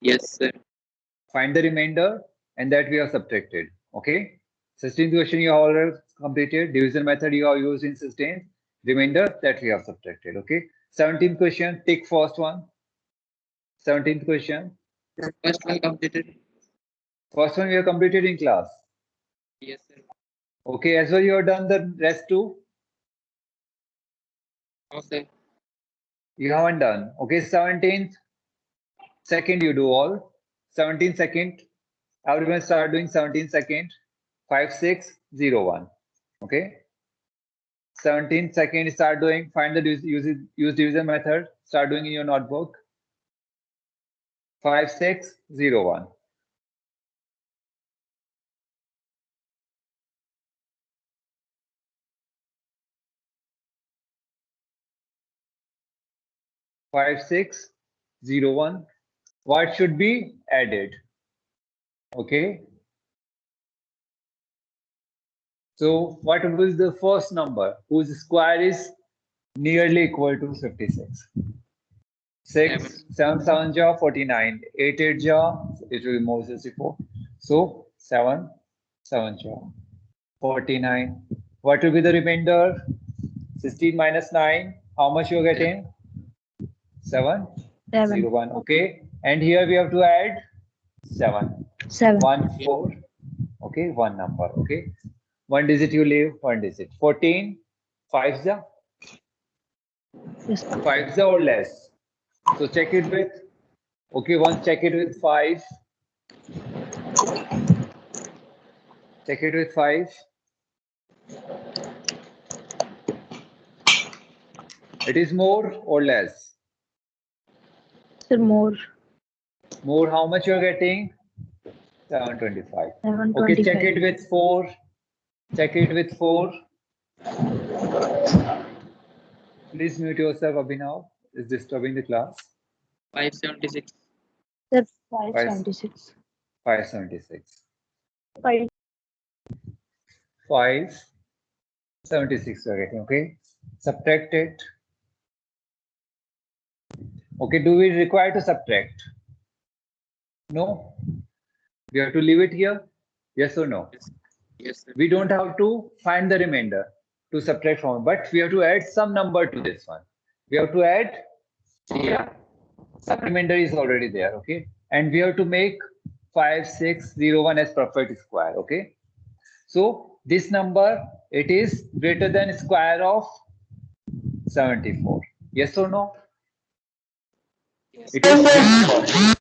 Yes, sir. Find the remainder, and that we have subtracted. Okay. 16th question you have already completed. Division method you have used in 16th. Remainder that we have subtracted. Okay. 17th question, take first one. 17th question. The first one completed. First one we have completed in class. Yes, sir. Okay, as well you have done the rest too. No, sir. You haven't done. Okay, 17th. Second you do all. 17 second. Everyone start doing 17 second. 5, 6, 0, 1. Okay. 17 second start doing. Find the use division method. Start doing in your notebook. 5, 6, 0, 1. Five, 6, 0, 1. What should be added? Okay. So what was the first number whose square is nearly equal to 56? 6, 7, 7 jaw, 49. 8, 8 jaw, it will be more 64. So 7, 7 jaw, 49. What will be the remainder? 16 minus 9. How much you are getting? 7, 0, 1. Okay. And here we have to add 7. 1, 4. Okay. One number. Okay. One digit you leave, one digit. 14. 5 jaw. 5 jaw or less. So check it with. Okay. Once check it with 5. Check it with 5. It is more or less? Sir, more. More, how much you are getting? 725. 725. Okay, check it with 4. Check it with 4. Please mute yourself, Abhinav. It's disturbing the class. 576. Sir, 576. 576. 5. 576 you are getting, okay? Subtract it. Okay, do we require to subtract? No. We have to leave it here? Yes or no? Yes, sir. We don't have to find the remainder to subtract from, but we have to add some number to this one. We have to add, yeah, some remainder is already there, okay? And we have to make 5601 as perfect square, okay? So this number, it is greater than square of 74. Yes or no? It is.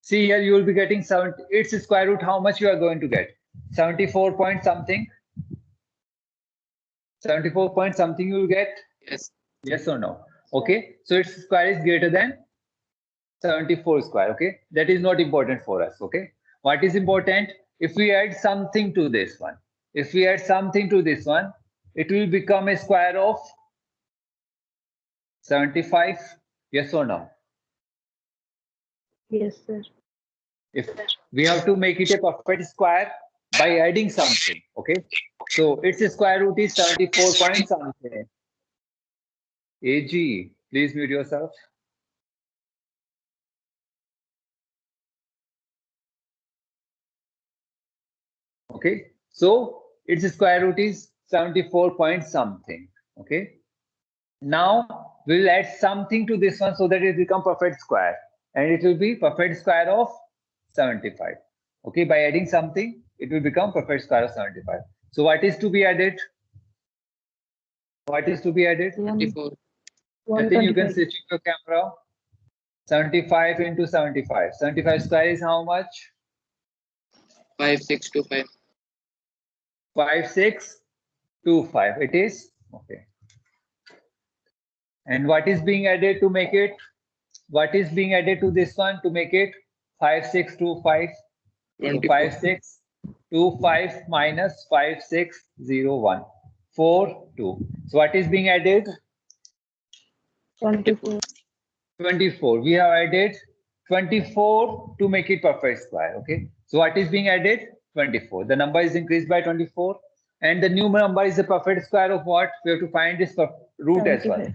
See here, you will be getting 70. Its square root. How much you are going to get? 74 point something. 74 point something you will get. Yes. Yes or no? Okay. So its square is greater than 74 square. Okay. That is not important for us. Okay. What is important? If we add something to this one, if we add something to this one, it will become a square of 75. Yes or no? Yes, sir. If we have to make it a perfect square by adding something, okay? So its square root is 74 point something. AG, please mute yourself. Okay, so its square root is 74 point something. Okay, now we'll add something to this one so that it become perfect square, and it will be perfect square of 75. Okay, by adding something, it will become perfect square of 75. So what is to be added? What is to be added? 24. Nothing, you can 125. switch your camera. 75 into 75. 75 square is how much? 5625. 5625. It is? Okay. And what is being added to make it? What is being added to this one to make it 5625? So 5625 minus 5601. 42. So what is being added? 24. 24. We have added 24 to make it perfect square. Okay. So what is being added? 24. The number is increased by 24. And the new number is the perfect square of what? We have to find its root as well. 75.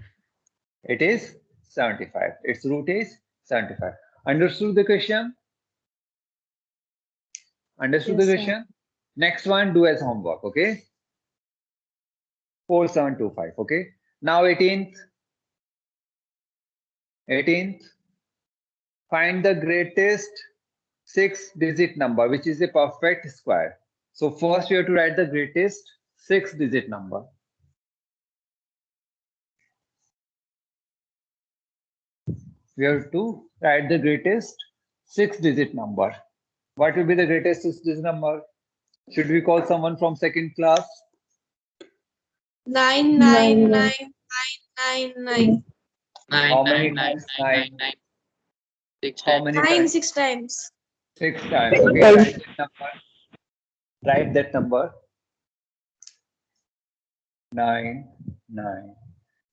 It is 75. Its root is 75. Understood the question? Understood Yes, the sir. question? Next one, do as homework, okay? 4725, okay? Now 18th. 18th. Find the greatest 6-digit number, which is a perfect square. So first you have to write the greatest 6-digit number. We have to write the greatest 6-digit number. What will be the greatest 6-digit number? Should we call someone from second class? 99999. How many times 9? 9. 6 How times. many 9 times? 6 times. 6 times. Okay, write that number. Write that number. 9, 9,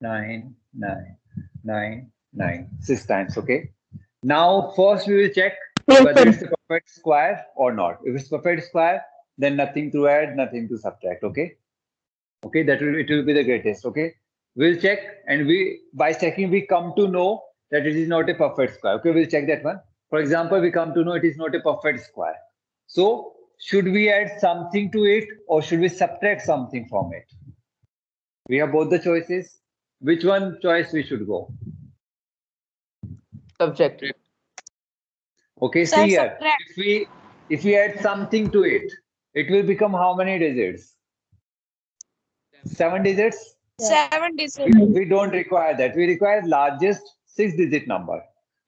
9, 9, 9, 9. 6 times. Okay. Now, first we will check Yes, whether sir. it's a perfect square or not. If it's perfect square, then nothing to add, nothing to subtract. Okay. Okay, it will be the greatest. Okay. We'll check, and by checking we come to know that it is not a perfect square. Okay, we'll check that one. For example, we come to know it is not a perfect square. So should we add something to it or should we subtract something from it? We have both the choices. Which one choice we should go? Subject. Okay, Sir, see here. subtract. If we add something to it, it will become how many digits? 7 digits? 7 digits. We don't require that. We require largest 6-digit number.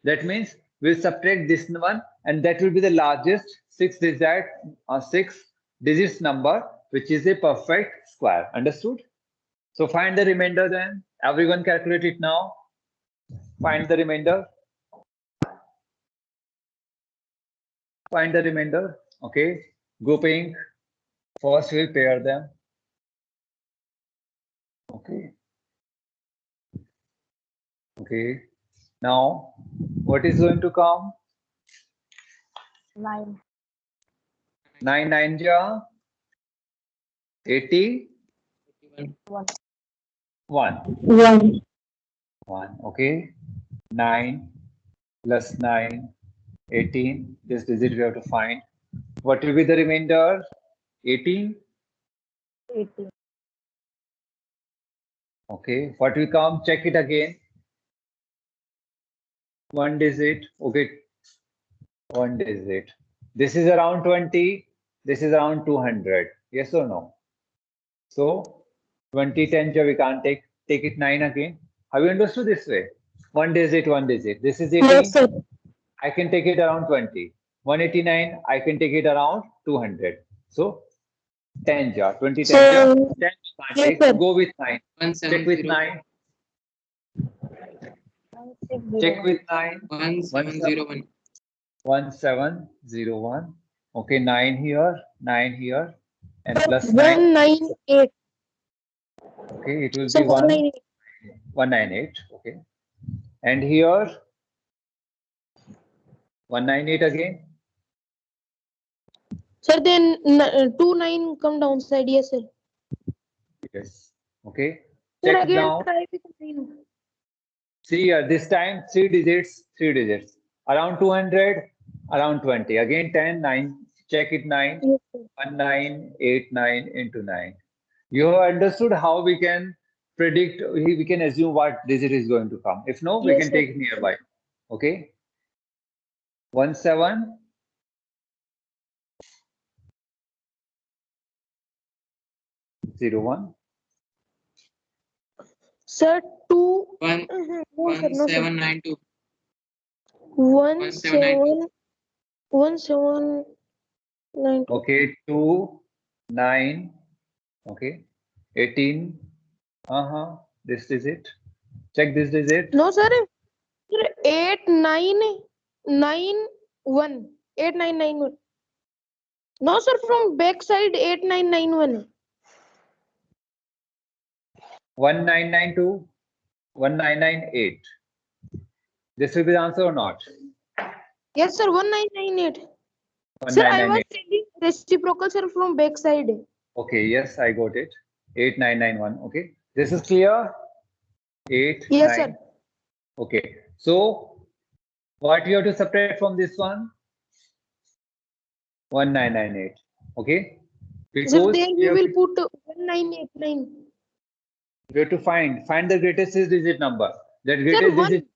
That means we'll subtract this one, and that will be the largest 6 digits number, which is a perfect square. Understood? So find the remainder then. Everyone calculate it now. Find the remainder. Find the remainder. Okay. Grouping. First we'll pair them. Okay. Okay. Now, what is going to come? 9. 9 9 ja 80 1. 1 1. 1. Okay. 9 plus 9 18. This digit we have to find. What will be the remainder? 18. 18. Okay. What will come? Check it again. One digit. Okay. One digit. This is around 20. This is around 200. Yes or no? So 20 10 we can't take it 9 again. Have you understood this way? One digit, one digit. This is 18. Yes, sir. I can take it around 20. 189, I can take it around 200. So 10 jar, 20 10 jar, So, 10 can't yes, take. sir. Go with 9. Check with 170. 9. Check with 9. 1701. 1701. Okay, 9 here, and plus 9. 198. Okay, it will So be 198. 198. Okay. And here 198 again. Sir, then 2 9 come downside. Yes, sir. Yes. Okay. Sir, Check again now. try with 9. See here, this time 3 digits, 3 digits. Around 200, around 20. Again 10, 9. Check it 9. Yes, sir. 1989 into 9. You have understood how we can predict, we can assume what digit is going to come. If no, we Yes, can sir. take nearby. Okay. 1701. Sir, 2. 1 No, sir. No, sir. 1792. 1 7 1 7 9. Okay. 2, 9. Okay. 18. This digit. Check this digit. No, sir. Sir, 8 9 9 1. 8 9 9 1. No, sir. From back side 8 9 9 1. 1992, 1998. This will be the answer or not? Yes, sir. 1998. Sir, I was 1998. telling reciprocal, sir, from back side. Okay, yes, I got it. 8991. Okay, this is clear. 8, Yes, 9. sir. Okay, so What you have to subtract from this one? 1998. Okay. Sir, Because there we will put 1989. we have to find the greatest 6-digit number. That Sir, greatest one. digit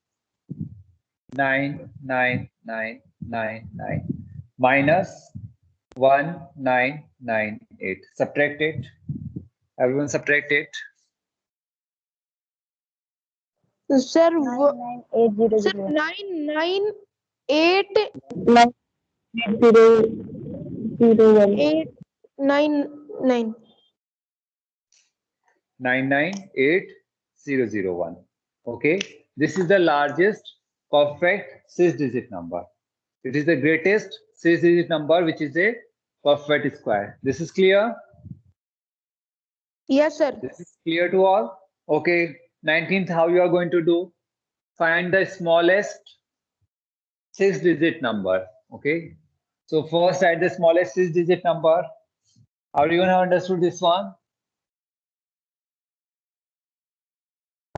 99999 minus 1998. Subtract it. Everyone subtract it. Sir, 99800. sir, 998 98001. 899. 998001. Okay. This is the largest perfect 6-digit number. It is the greatest 6-digit number, which is a perfect square. This is clear? Yes, sir. This is clear to all? Okay. 19th, how you are going to do? Find the smallest 6-digit number. Okay. So first add the smallest 6-digit number. Everyone have understood this one?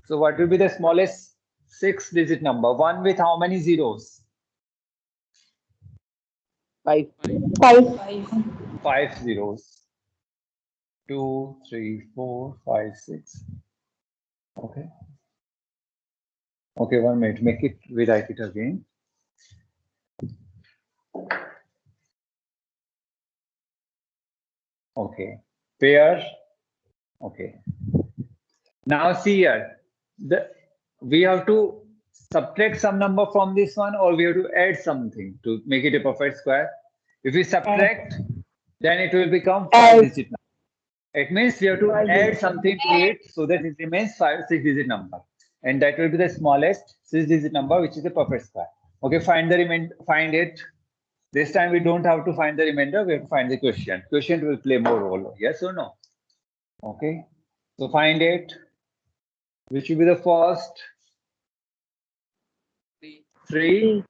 So what will be the smallest 6-digit number? One with how many zeros? 5. 5 zeros. 2, 3, 4, 5, 6. Okay. Okay, 1 minute. Make it, we write it again. Okay. Pair. Okay. Now see here. We have to subtract some number from this one, or we have to add something to make it a perfect square. If we subtract, then it will become 5-digit number. It means we have to add something to it so that it remains 6-digit number, and that will be the smallest 6-digit number, which is a perfect square. Okay, find it. This time we don't have to find the remainder, we have to find the quotient. Quotient will play more role, yes or no? Okay, so find it. Which will be the first? 3.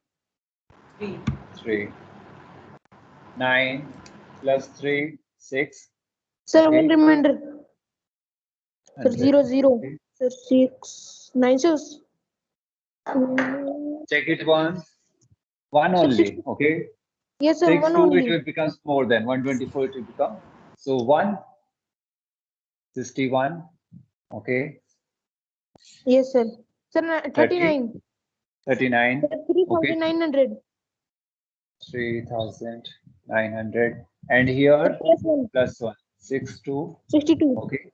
9 plus 3, 6. Sir, Okay. one reminder. Sir, 100. 00. Okay. Sir, 6, 9, sir. Check it once. One Sir, only. Okay. Yes, sir, 6, one 2, it only. will become more than 124. It will become. So 161. Okay. Yes, sir. Sir, 39. 39. Sir, 3,900. 3,900. And here Plus 1. plus 1. 62. 62. Okay.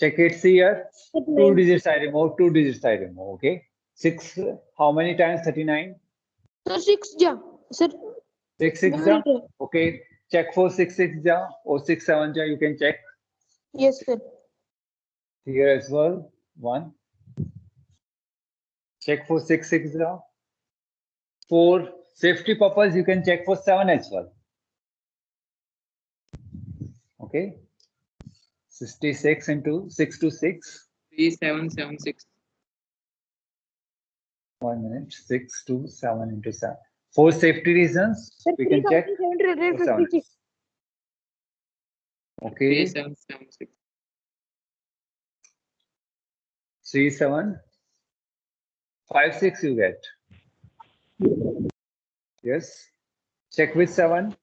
Check it here. 2 39. digits I remove. 2 digits I remove. Okay. 6. How many times 39? Sir, 6 ja. Sir, 6 6 one ja. minute. Okay. Check for 6 6 ja or 6 7 ja. You can check Yes, sir. here as well. 1. Check for 6 6 ja. For safety purpose, you can check for 7 as well. Okay. 66 into 6 to 6. 3776. 1 minute. 6 to 7 into 7. For safety reasons, Sir, we can check. 3,756. Okay. 3776. 3 7 5 6 you get. Yes. Check with 7.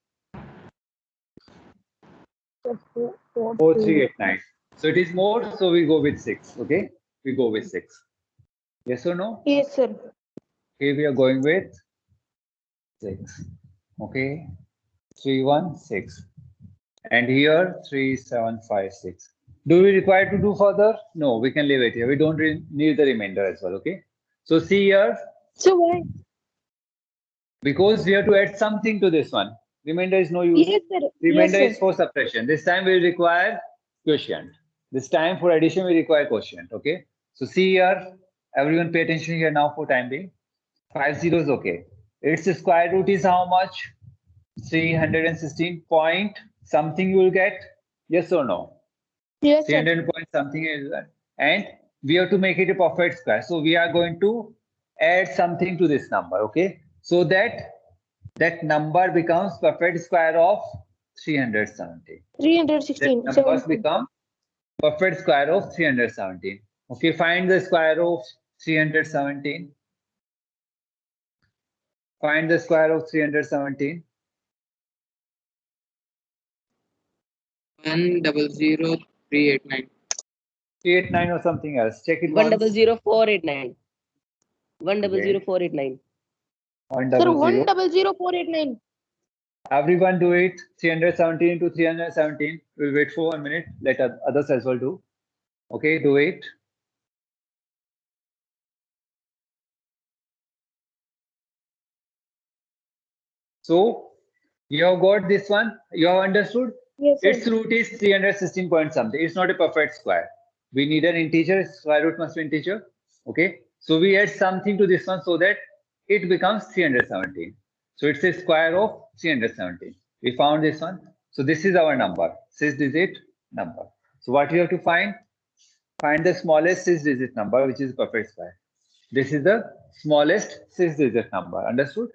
4389. So it is more, so we go with 6. Okay. We go with 6. Yes or no? Yes, sir. Okay, we are going with 6. Okay. 316. And here 3756. Do we require to do further? No, we can leave it here. We don't need the remainder as well. Okay. So see here, So why? because we have to add something to this one. Remainder is no use. Yes, sir. Remainder Yes, is sir. for subtraction. This time we require quotient. This time for addition we require quotient. Okay. So see here, everyone pay attention here now for time being. 5 zeros. Okay. Its square root is how much? 316 point something you will get. Yes or no? Yes, sir. 300 point something is that. And we have to make it a perfect square. So we are going to add something to this number. Okay. So that number becomes perfect square of 317. 316. That numbers 17. become perfect square of 317. Okay, find the square of 317. Find the square of 317. 1000389. 389 or something else. Check it One once. double 0,489. 100,489. Sir, 100. 100,489. Everyone do it. 317 into 317. We'll wait for 1 minute. Let others as well do. Okay, do it. So you have got this one. You have understood. Yes, sir. Its root is 316 point something. It's not a perfect square. We need an integer. Square root must be integer. Okay. So we add something to this one so that it becomes 317. So it's a square of 317. We found this one. So this is our number, 6-digit number. So what you have to find? Find the smallest 6-digit number, which is perfect square. This is the smallest 6-digit number. Understood?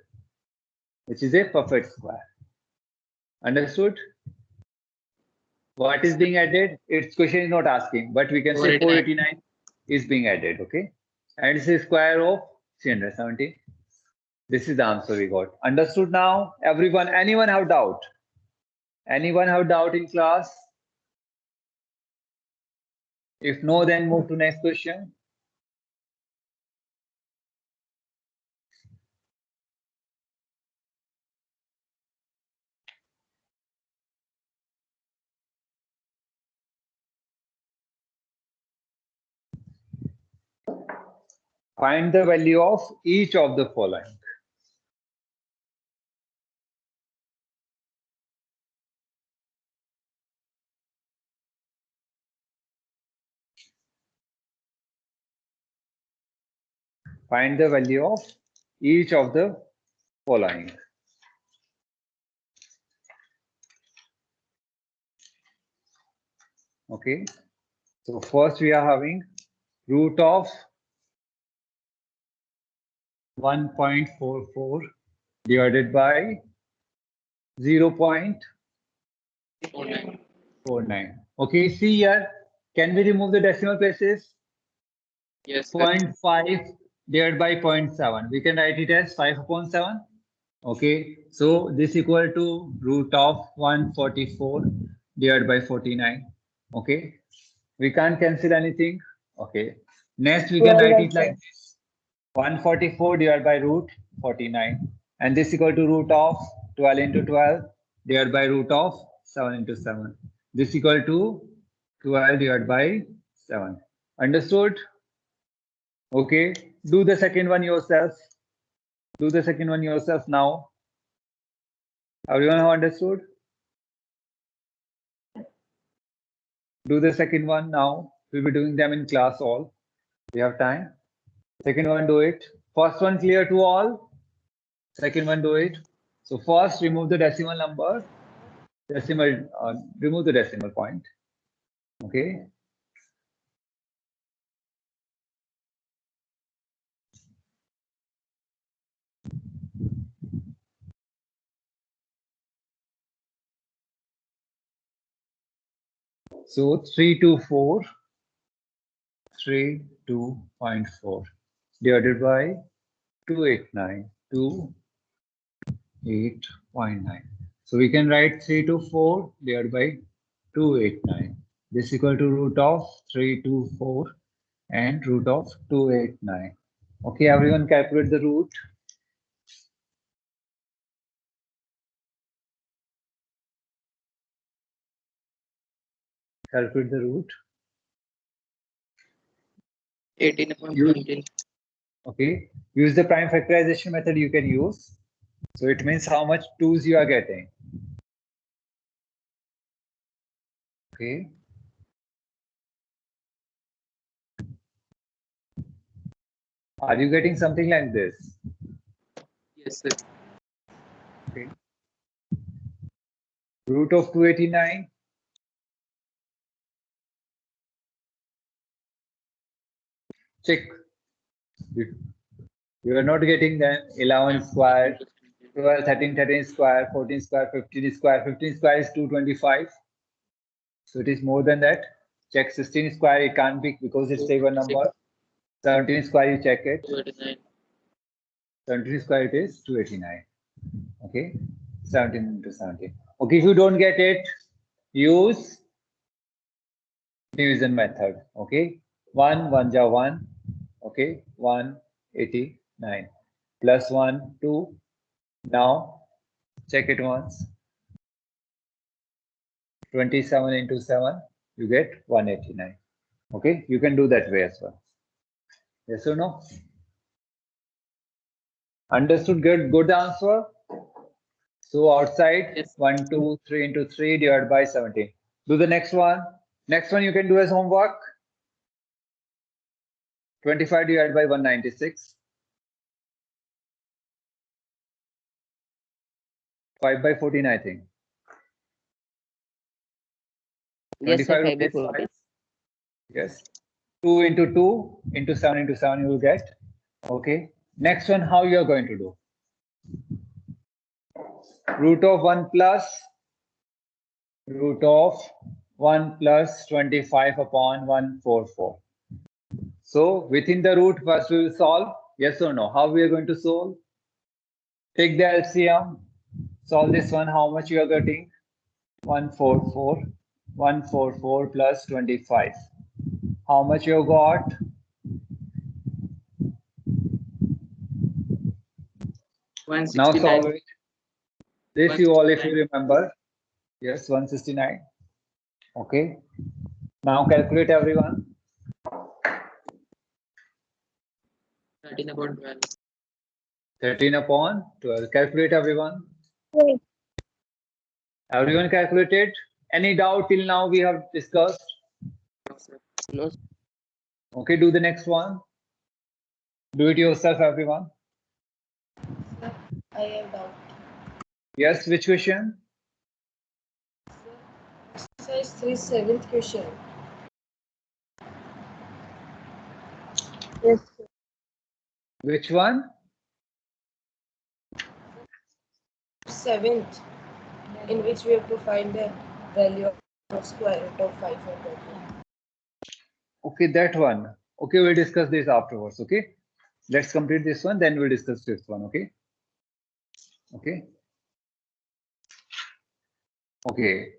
Which is a perfect square. Understood? What is being added? Its question is not asking, but we can say 489 is being added. Okay. And it's a square of 317. This is the answer we got. Understood now? Everyone, anyone have doubt? Anyone have doubt in class? If no, then move to next question. Find the value of each of the following. Find the value of each of the following. Okay. So first we are having root of 1.44 divided by 0.49. Okay, see here. Can we remove the decimal places? Yes, sir. 0.5 divided by 0.7. We can write it as 5 upon 7. Okay, so this equal to root of 144 divided by 49. Okay, we can't cancel anything. Okay, next we can write it like this: 144 divided by root 49, and this equal to root of 12 into 12 divided by root of 7 into 7. This equal to 12 divided by 7. Understood? Okay, do the second one yourself. Do the second one yourself now. Everyone have understood? Do the second one now. We'll be doing them in class all. We have time. Second one, do it. First one clear to all. Second one, do it. So first, remove the decimal number. Remove the decimal point. Okay. So 324 divided by 289, 2.8.9. So we can write 324 divided by 289. This equal to root of 324 and root of 289. Okay, everyone calculate the root. Calculate the root. 18 upon 17. Okay, use the prime factorization method you can use. So it means how much 2's you are getting. Okay. Are you getting something like this? Yes, sir. Okay. Root of 289. Check. You are not getting them. 11 square, 12, 13 square, 14 square, 15 square. 15 square is 225. So it is more than that. Check 16 square. It can't be because it's even number. 17 square, you check it. 29. 17 square root is 289. Okay, 17 into 17. Okay, if you don't get it, use division method. Okay, 1 1 ja 1. Okay, 189 plus 1 2. Now check it once. 27 into 7, you get 189. Okay, you can do that way as well. Yes or no? Understood? Good answer. So outside, Yes. 1 2 3 into 3 divided by 17. Do the next one. Next one you can do as homework. 25 divided by 196. 5 by 14, I think. Yes, sir. 25 5 by is 14. 5. Yes. 2 into 2 into 7 into 7 you will get. Okay. Next one, how you are going to do? Root of 1 plus root of 1 plus 25 upon 144. So within the root, first we will solve. Yes or no? How we are going to solve? Take the LCM. Solve this one. How much you are getting? 144. 144 plus 25. How much you got? Now 169. solve it. This you all if you remember. Yes, 169. Okay. Now calculate everyone. 13 upon 12. 13 upon 12. Calculate everyone. Wait. Everyone calculated? Any doubt till now we have discussed? No, sir. No, Okay, do the next one. Do it yourself, everyone. I have doubt. Yes, which question? Exercise 3, seventh question. Yes. Which one? Seventh, in which we have to find the value of square root of 500. Okay, that one. Okay, we'll discuss this afterwards. Okay, let's complete this one, then we'll discuss fifth one. Okay. Okay. Okay.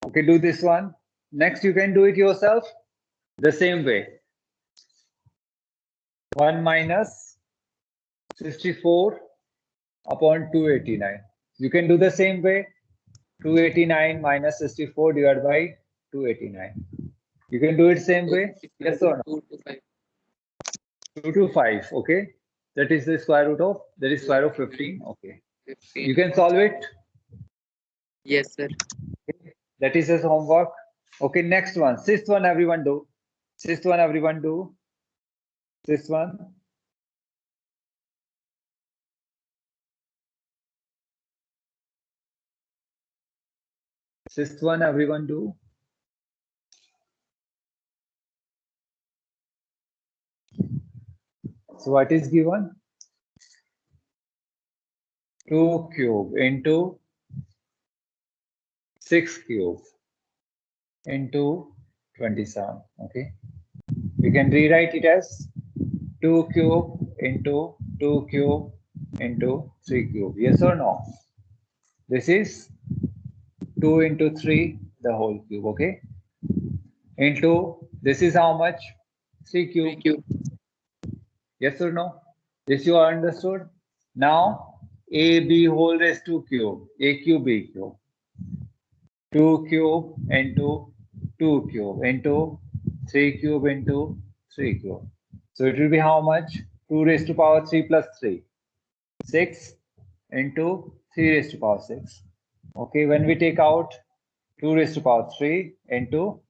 Okay, do this one. Next, you can do it yourself the same way. 1 minus 64 upon 289. You can do the same way. 289 minus 64 divided by 289. You can do it same way. Yes or no? 2 to 5. 2 to 5. Okay. That is the square root of, that is square root of 15. Okay. 15. You can solve it. Yes, sir. That is his homework. Okay, next one. Sixth one, everyone do. Sixth one, everyone do. Sixth one. Sixth one, everyone do. So what is given? 2 cube into 6 cube into 27. Okay. We can rewrite it as 2 cube into 2 cube into 3 cube. Yes or no? This is 2 into 3, the whole cube. Okay. Into, this is how much? 3 cube. 3 cube. Yes or no? This you are understood? Now, a b whole raised to cube, a cube, b cube. 2 cube into 2 cube into 3 cube into 3 cube. So it will be how much? 2 raised to power 3 plus 3. 6 into 3 raised to power 6. Okay, when we take out 2 raised to power 3 into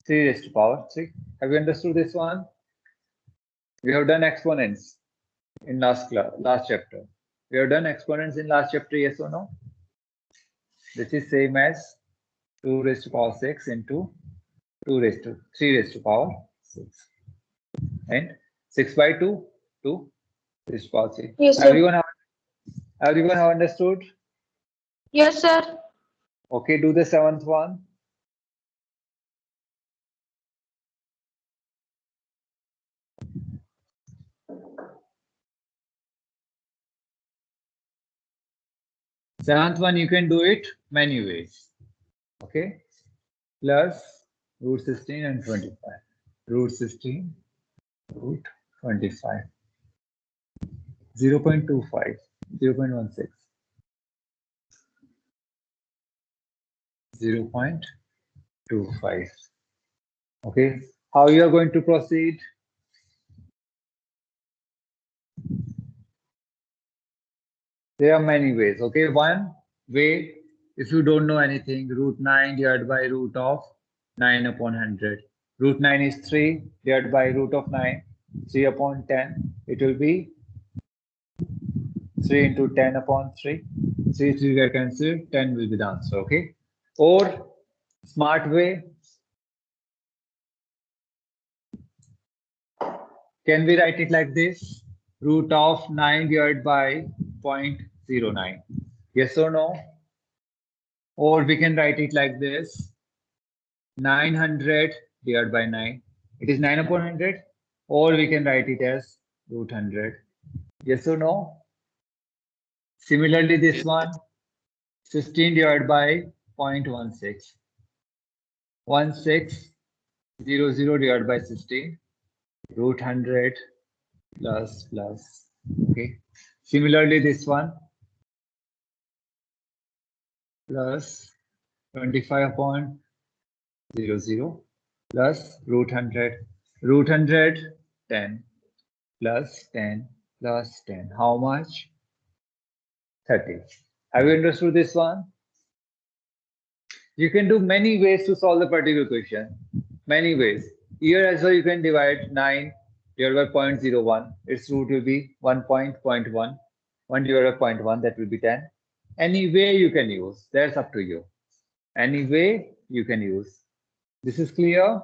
3 raised to power 3. Have you understood this one? We have done exponents in last chapter. We have done exponents in last chapter, yes or no? This is same as 2 raised to power 6 into 3 raised to power 6. And 6 by 2, 2 raised to power 3. Yes, sir. Everyone have understood? Yes, sir. Okay, do the seventh one. Seventh one, you can do it many ways. Okay. Plus root 16 and 25. Root 16, root 25. 0.25, 0.16. 0.25. Okay. How you are going to proceed? There are many ways. Okay. One way, if you don't know anything, root 9 divided by root of 9 upon 100. Root 9 is 3 divided by root of 9, 3 upon 10. It will be 3 into 10 upon 3. 3 get cancelled, 10 will be the answer. Okay. Or smart way, can we write it like this? Root of 9 divided by 0.09. Yes or no? Or we can write it like this. 900 divided by 9. It is 9 upon 100. Or we can write it as root 100. Yes or no? Similarly, this Yes, one, 16 divided by 0.16. 1600 divided by 16. Root 100 plus. Okay. Similarly, this one plus 25 upon 00 plus root 100. Root 100, 10 plus 10 plus 10. How much? 30. Have you understood this one? You can do many ways to solve the particular question. Many ways. Here as well, you can divide 9 divided by 0.01. Its root will be 1.1. 1 divided by 0.1, that will be 10. Any way you can use. That's up to you. Any way you can use. This is clear?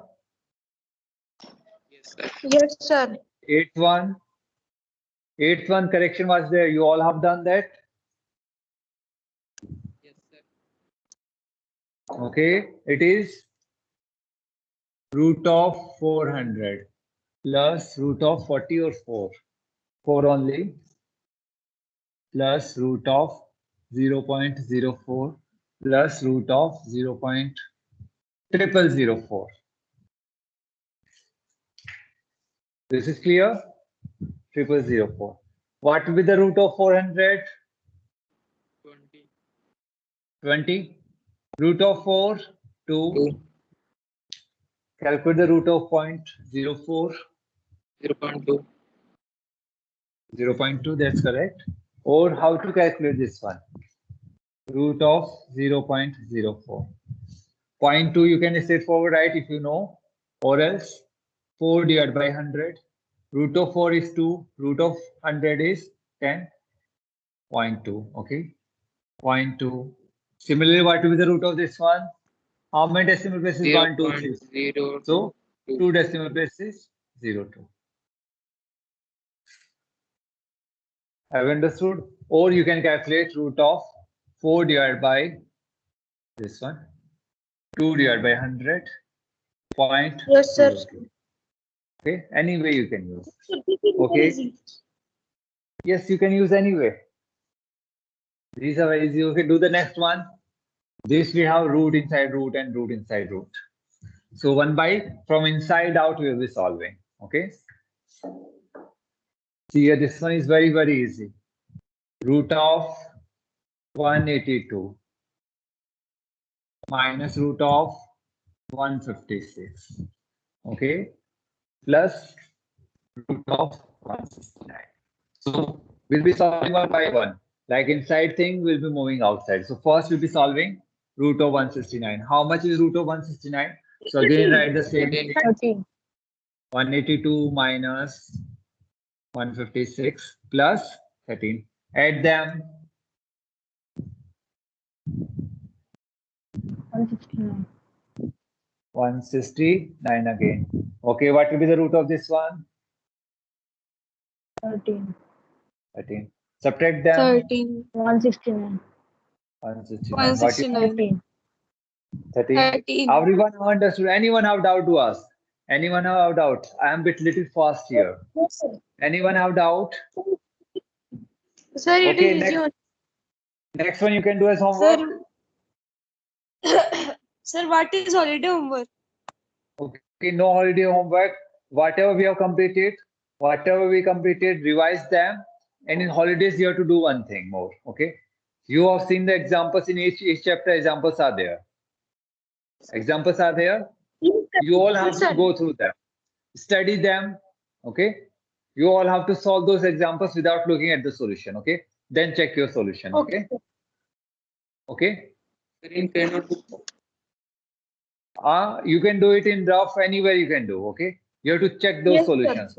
yes, sir. Yes, sir. 8-1. 8-1 correction was there. You all have done that? Yes, sir. Okay. It is root of 400 plus root of 40 or 4. 4 only. Plus root of 0.04 plus root of 0.0004. This is clear? 0004. What will be the root of 400? 20. 20. Root of 4, 2. 2. Calculate the root of 0.04. 0.2. 0.2, that's correct. Or how to calculate this one? Root of 0.04. 0.2 you can straightforward write if you know, or else 4 divided by 100. Root of 4 is 2. Root of 100 is 10. 0.2. Okay. 0.2. Similarly, what will be the root of this one? How many decimal places? 1, 2, 3. 0.02. So 2 decimal places, 0.2. Have you understood? Or you can calculate root of 4 divided by this one. 2 divided by 100. Yes, sir. 0.02. Okay. Any way you can use. So this is Okay. very easy. Yes, you can use any way. These are very easy. Okay, do the next one. This we have root inside root and root inside root. So one by from inside out we will be solving. Okay. See here, this one is very, very easy. Root of 182 minus root of 156. Okay. Plus root of 169. So we'll be solving one by one. Like inside thing will be moving outside. So first we'll be solving root of 169. How much is root of 169? So again write the same thing. 13. 182 minus 156 plus 13. Add them. 169. 169 again. Okay, what will be the root of this one? 13. 13. Subtract them. 13. 169. 169. What is 169. 13? 13. Everyone have understood. Anyone have doubt to ask? Anyone have doubt? I am a bit little fast here. Yes, sir. Anyone have doubt? Sir, it Okay, is easy next. one. Next one you can do as homework. Sir, what is holiday homework? Okay, no holiday homework. Whatever we have completed, revise them. And in holidays, you have to do one thing more. Okay. You have seen the examples in each chapter. Examples are there. Examples are there. You all have to go through them, study them. Okay. You all have to solve those examples without looking at the solution. Okay. Then check your solution. Okay. Okay. Sir, in pen notebook. You can do it in rough anywhere you can do. Okay. You have to check those Yes, sir. solutions.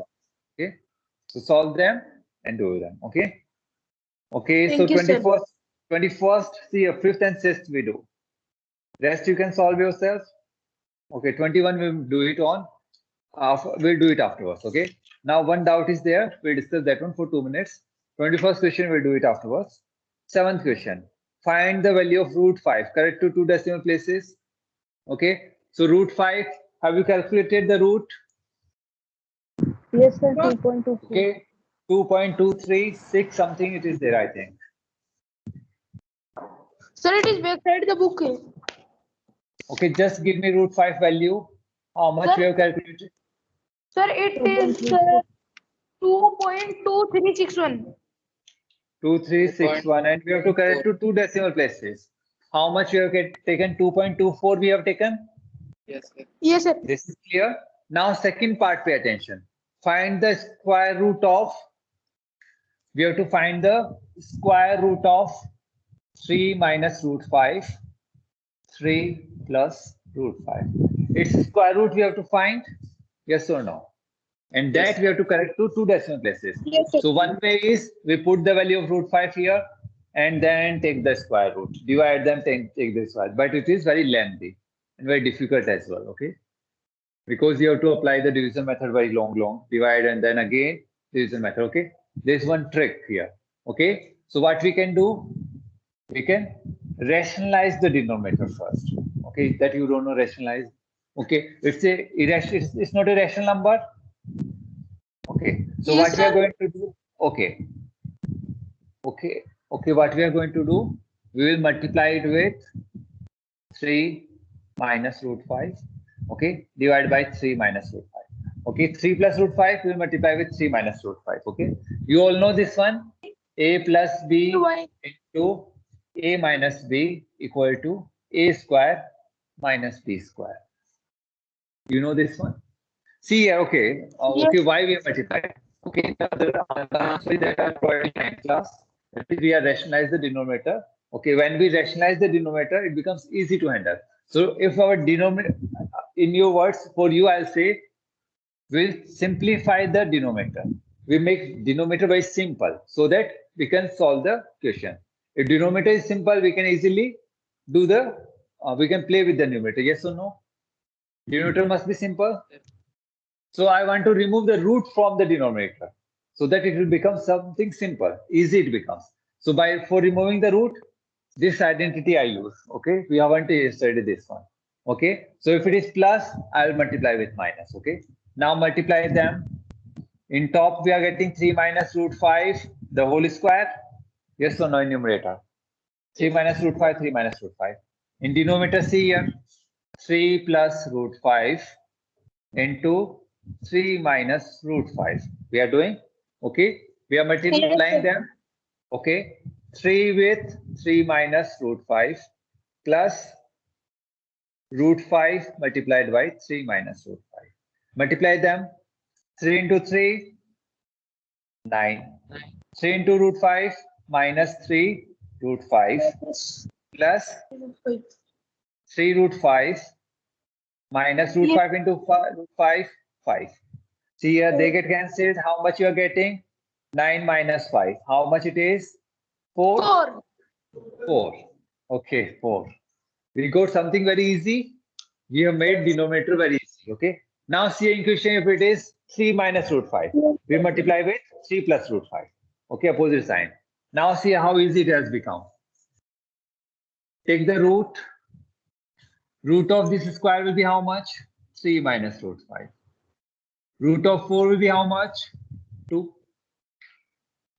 Okay. So solve them and do them. Okay. Okay. Thank you, So sir. 21st, see, 5th and 6th we do. Rest you can solve yourself. Okay. 21 we'll do it on. We'll do it afterwards. Okay. Now one doubt is there. We'll discuss that one for 2 minutes. 21st question we'll do it afterwards. 7th question. Find the value of root 5. Correct to 2 decimal places. Okay. So root 5. Have you calculated the root? Yes, sir. 2.23. Okay. 2.236 something it is there, I think. Sir, it is backside the book. Okay, just give me root 5 value. How much Sir? we have calculated? Sir, it is 2.2361. 2361, and we have to correct to 2 decimal places. How much we have taken? 2.24 we have taken. Yes, sir. Yes, sir. This is clear. Now second part, pay attention. Find the square root of, we have to find the square root of 3 minus root 5, 3 plus root 5. Its square root we have to find, yes or no? And that we have to correct to 2 decimal places. Yes, sir. So one way is we put the value of root 5 here and then take the square root, divide them, take the square. But it is very lengthy and very difficult as well, okay? Because you have to apply the division method very long, divide and then again division method, okay? There's one trick here, okay? So what we can do, we can rationalize the denominator first, okay? That you don't know rationalize, okay? It's not a rational number. Okay, so Yes, what we are sir. going to do? Okay, what we are going to do? We will multiply it with 3 minus root 5. Okay, divide by 3 minus root 5. Okay, 3 plus root 5 we will multiply with 3 minus root 5. Okay, you all know this one. A plus B Why? into A minus B equal to A square minus B square. You know this one? See here, okay. Okay, why we have multiplied? Okay, the answer is that I provided in class. That is, we are rationalize the denominator. Okay, when we rationalize the denominator, it becomes easy to handle. So if our denominator, in your words, for you, I'll say, we'll simplify the denominator. We make denominator very simple so that we can solve the question. If denominator is simple, we can easily do the, we can play with the numerator. Yes or no? Denominator must be simple. So I want to remove the root from the denominator so that it will become something simple, easy it becomes. So for removing the root, this identity I use, okay? We haven't studied this one, okay? So if it is plus, I'll multiply with minus, okay? Now multiply them. In top, we are getting 3 minus root 5, the whole square. Yes or no in numerator? 3 minus root 5, 3 minus root 5. In denominator, see here, 3 plus root 5 into 3 minus root 5. We are doing, okay? We are multiplying them, okay? 3 with 3 minus root 5 plus root 5 multiplied by 3 minus root 5. Multiply them. 3 into 3, 9. 3 into root 5 minus 3 root 5 plus 3 root 5 minus root 5 into root 5, 5. See here, they get cancelled. How much you are getting? 9 minus 5. How much it is? 4? 4. Okay, 4. We got something very easy. We have made denominator very easy. Okay. Now see in question if it is 3 minus root 5. We multiply with 3 plus root 5. Okay, opposite sign. Now see how easy it has become. Take the root. Root of this square will be how much? 3 minus root 5. Root of 4 will be how much? 2.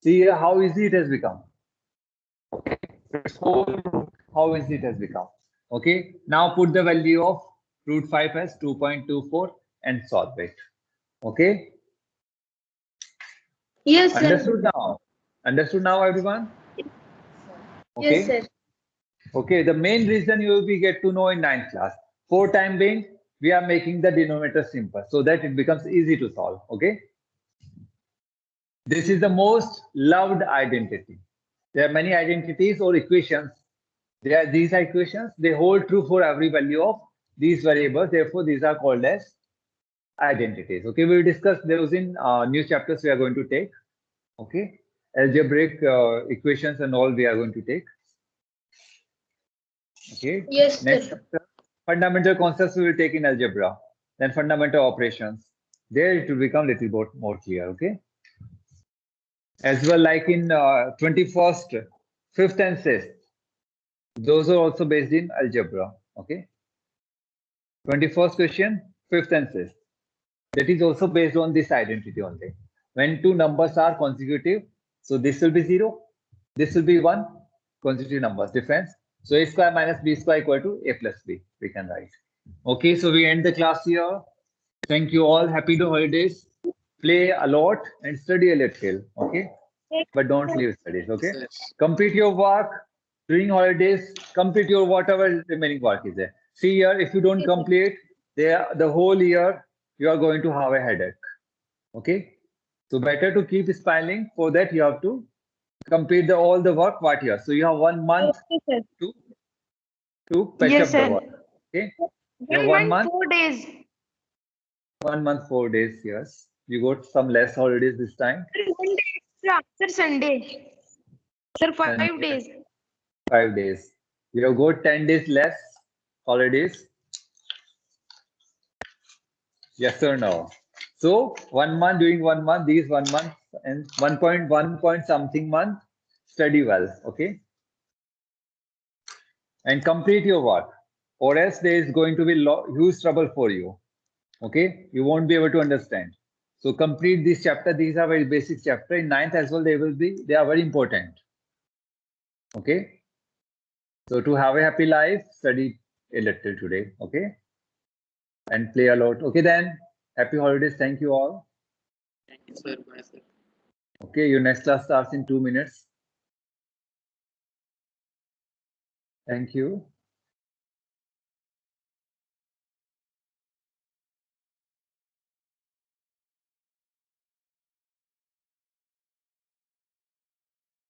See here how easy it has become. Okay. its whole root, how easy it has become. Okay, now put the value of root 5 as 2.24 and solve it. Okay, Yes, sir. understood now? Understood now, everyone? Okay. Yes, sir. Okay, the main reason you will be get to know in 9th class. For time being, we are making the denominator simple so that it becomes easy to solve. Okay. This is the most loved identity. There are many identities or equations. There are these equations, they hold true for every value of these variables. Therefore, these are called as identities. Okay, we will discuss those in new chapters we are going to take. Okay, algebraic equations and all we are going to take. Okay. Yes, Next sir. chapter, fundamental concepts we will take in algebra. Then fundamental operations. There it will become little bit more clear. Okay. As well, like in 21st, 5th and 6th, those are also based in algebra. Okay. 21st question, 5th and 6th. That is also based on this identity only. When two numbers are consecutive, so this will be 0, this will be 1, consecutive numbers difference. So a square minus b square equal to a plus b, we can write. Okay, so we end the class here. Thank you all. Happy holidays. Play a lot and study a little. Okay, but don't leave studies. Okay, complete your work during holidays. Complete your whatever remaining work is there. See here, if you don't complete the whole year, you are going to have a headache. Okay, so better to keep smiling. For that, you have to complete all the work what here. So you have 1 month Okay, sir. to patch Yes, up the sir. work. Okay, you have 1 1 month, month, 4 days. 1 month, 4 days. Yes, you got some less holidays this time. Sir, 1 day extra after Sunday. Sir, 5 And days. 5 days. You have got 10 days less holidays. Yes or no? So 1 month, during 1 month, these 1 month and 1.1 point something month, study well. Okay. And complete your work, or else there is going to be huge trouble for you. Okay, you won't be able to understand. So complete this chapter. These are very basic chapter. In 9th as well, they are very important. Okay, so to have a happy life, study a little today. Okay, and play a lot. Okay, then happy holidays. Thank you all. Thank you, sir. Bye, sir. Okay, your next class starts in 2 minutes. Thank you.